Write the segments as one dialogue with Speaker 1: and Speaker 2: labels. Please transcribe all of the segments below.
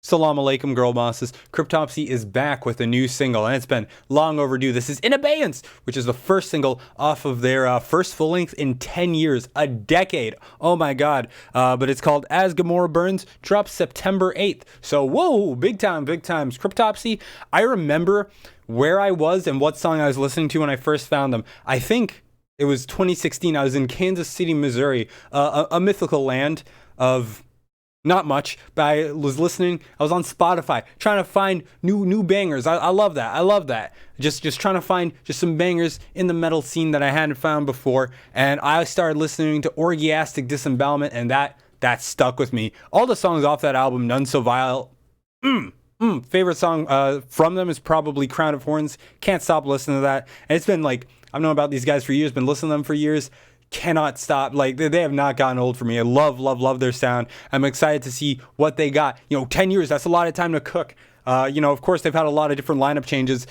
Speaker 1: Salam alaikum, girl bosses. Cryptopsy is back with a new single, and it's been long overdue. This is in Abeyance, which is the first single off of their first full length in 10 years, a decade. Oh my god. But it's called As Gamora Burns, drops September 8th. So, whoa, big times. Cryptopsy, I remember where I was and what song I was listening to when I first found them. I think it was 2016. I was in Kansas City, Missouri, a mythical land of not much, but I was listening. I was on Spotify trying to find new bangers. I love that. Just trying to find just some bangers in the metal scene that I hadn't found before. And I started listening to Orgiastic Disembowelment, and that stuck with me. All the songs off that album, None So Vile. Favorite song from them is probably Crown of Horns. Can't stop listening to that. And it's been like, I've known about these guys for years, been listening to them for years. Cannot stop. Like, they have not gotten old for me. I love their sound. I'm excited to see what they got. 10 years, that's a lot of time to cook. Of course, they've had a lot of different lineup changes.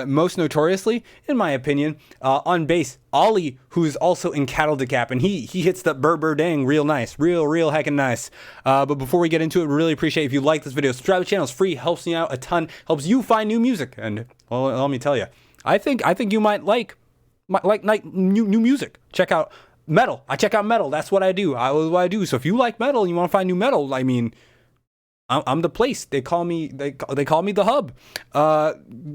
Speaker 1: Most notoriously, in my opinion, on bass, Ollie, who's also in Cattle Decap, and he hits the burr dang real nice. Real heckin' nice. But before we get into it, really appreciate if you like this video. Subscribe to the channel. It's free. Helps me out a ton. Helps you find new music. And, well, let me tell you, I think you might like new music. Check out metal. I check out metal. That's what I do. So if you like metal and you want to find new metal, I mean, I'm the place. They call me the hub.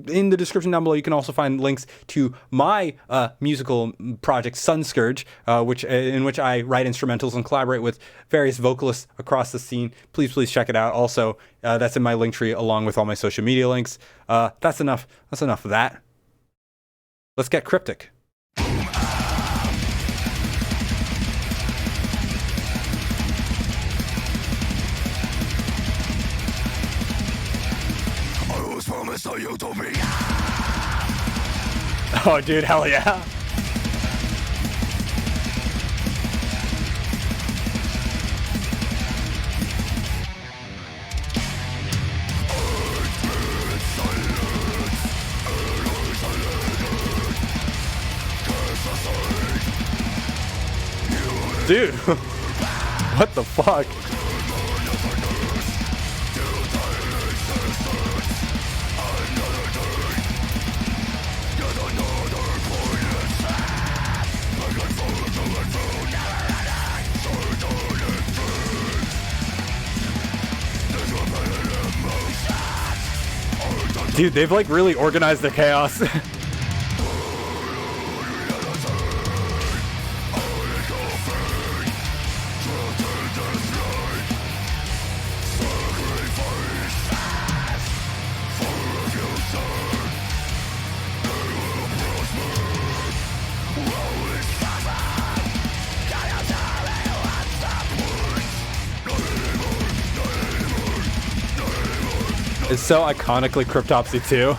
Speaker 1: In the description down below, you can also find links to my musical project, Sunscourge, in which I write instrumentals and collaborate with various vocalists across the scene. Please check it out. Also, that's in my link tree along with all my social media links. That's enough of that. Let's get cryptic. Oh, dude, hell yeah. Dude, what the fuck? Dude, they've like really organized their chaos. It's so iconically Cryptopsy too.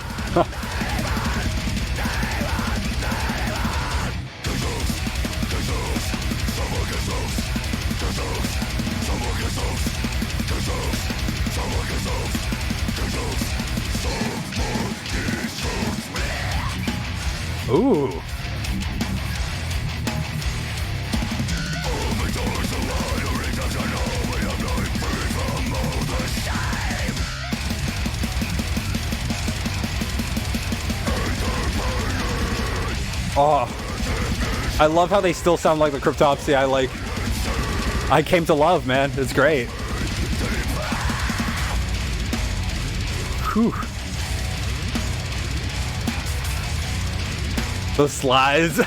Speaker 1: Ooh. Oh, I love how they still sound like the Cryptopsy I came to love, man. It's great. Whew. Those slides.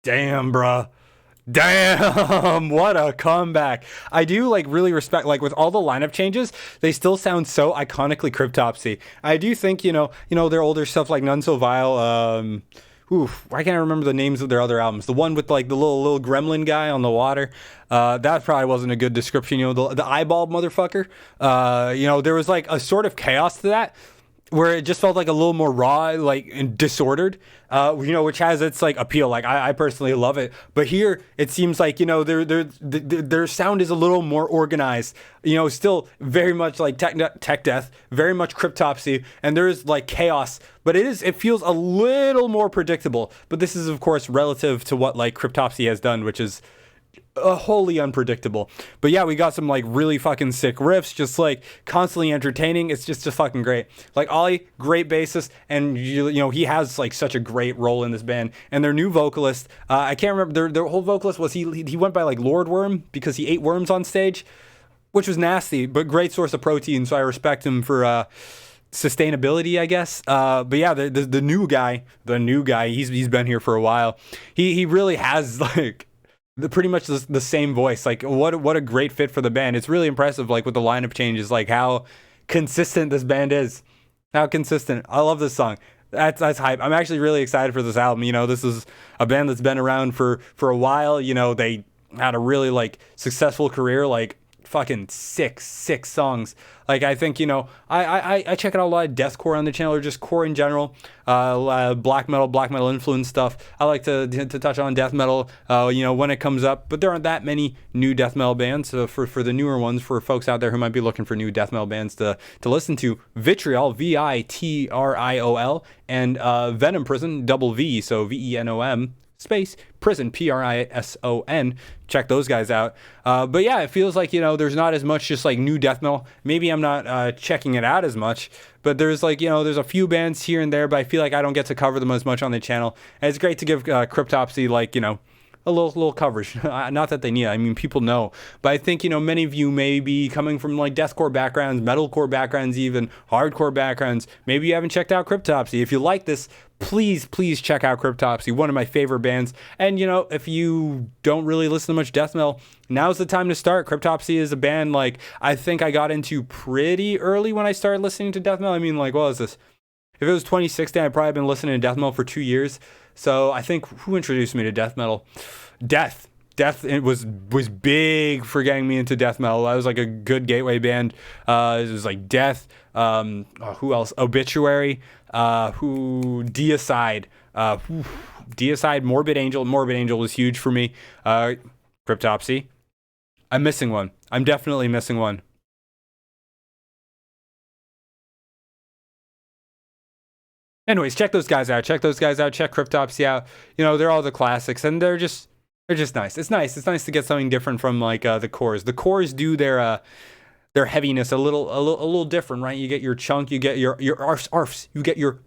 Speaker 1: Damn, bruh. Damn, what a comeback. I do like really respect, like with all the lineup changes, they still sound so iconically Cryptopsy. I do think, their older stuff like None So Vile, why can't I remember the names of their other albums? The one with like the little gremlin guy on the water. That probably wasn't a good description, the eyeball motherfucker. There was like a sort of chaos to that, where it just felt like a little more raw, like, and disordered, which has its like appeal. Like I personally love it, but here it seems like their sound is a little more organized. Still very much like tech death, very much Cryptopsy, and there is like chaos, but it feels a little more predictable. But this is of course relative to what like Cryptopsy has done, which is wholly unpredictable. But yeah, we got some like really fucking sick riffs, just like constantly entertaining. It's just fucking great. Like Ollie, great bassist, and he has like such a great role in this band. And their new vocalist, I can't remember their whole vocalist was he went by like Lord Worm because he ate worms on stage, which was nasty, but great source of protein. So I respect him for sustainability, I guess. But yeah, the new guy, he's been here for a while. He really has like pretty much the same voice. Like what a great fit for the band. It's really impressive, like with the lineup changes, like how consistent this band is. How consistent. I love this song. That's hype. I'm actually really excited for this album. This is a band that's been around for a while. They had a really like successful career, like fucking six songs. Like I think I check out a lot of deathcore on the channel, or just core in general, black metal influence stuff. I like to touch on death metal when it comes up, but there aren't that many new death metal bands. So for the newer ones, for folks out there who might be looking for new death metal bands to listen to, Vitriol, Vitriol, and Venom Prison, double V, so Venom space prison, Prison. Check those guys out. But yeah, it feels like there's not as much just like new death metal. Maybe I'm not checking it out as much, but there's like there's a few bands here and there, but I feel like I don't get to cover them as much on the channel. And it's great to give Cryptopsy like a little coverage. Not that they need it. I mean, people know. But I think, many of you may be coming from like deathcore backgrounds, metalcore backgrounds, even hardcore backgrounds. Maybe you haven't checked out Cryptopsy. If you like this, please check out Cryptopsy, one of my favorite bands. And if you don't really listen to much death metal, now's the time to start. Cryptopsy is a band like I think I got into pretty early when I started listening to death metal. I mean, like, what was this? If it was 2016, I'd probably been listening to death metal for 2 years. So I think who introduced me to death metal? Death. It was big for getting me into death metal. That was like a good gateway band. It was like Death. Who else? Obituary. Deicide. Deicide. Morbid Angel. Morbid Angel was huge for me. Cryptopsy. I'm missing one. I'm definitely missing one. Anyways, check those guys out. Check Cryptopsy out. They're all the classics, and they're just nice. It's nice to get something different from like the cores. The cores do their heaviness a little different, right? You get your chunk, you get your arfs, you get your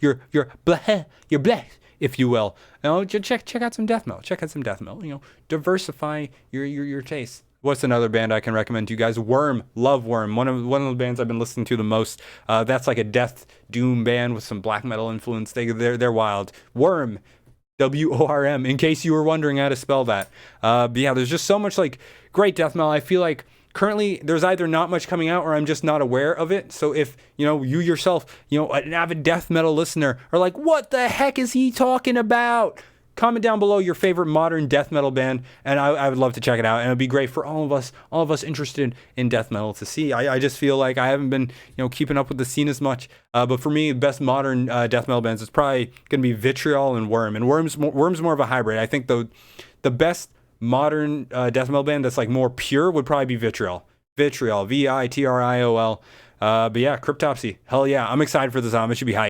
Speaker 1: your bleh, if you will. Check out some death metal. Diversify your taste. What's another band I can recommend to you guys? Worm. Love Worm. One of the bands I've been listening to the most. That's like a death doom band with some black metal influence. They're wild. Worm. WORM, in case you were wondering how to spell that. But yeah, there's just so much like great death metal. I feel like currently there's either not much coming out or I'm just not aware of it. So if you yourself, an avid death metal listener, are like, what the heck is he talking about? Comment down below your favorite modern death metal band, and I would love to check it out. And it'd be great for all of us interested in death metal to see. I just feel like I haven't been keeping up with the scene as much. But for me, the best modern death metal bands is probably gonna be Vitriol and Worm. And Worm's more of a hybrid. I think the best modern death metal band that's like more pure would probably be Vitriol. Vitriol, Vitriol. But yeah, Cryptopsy. Hell yeah, I'm excited for this album. It should be hype.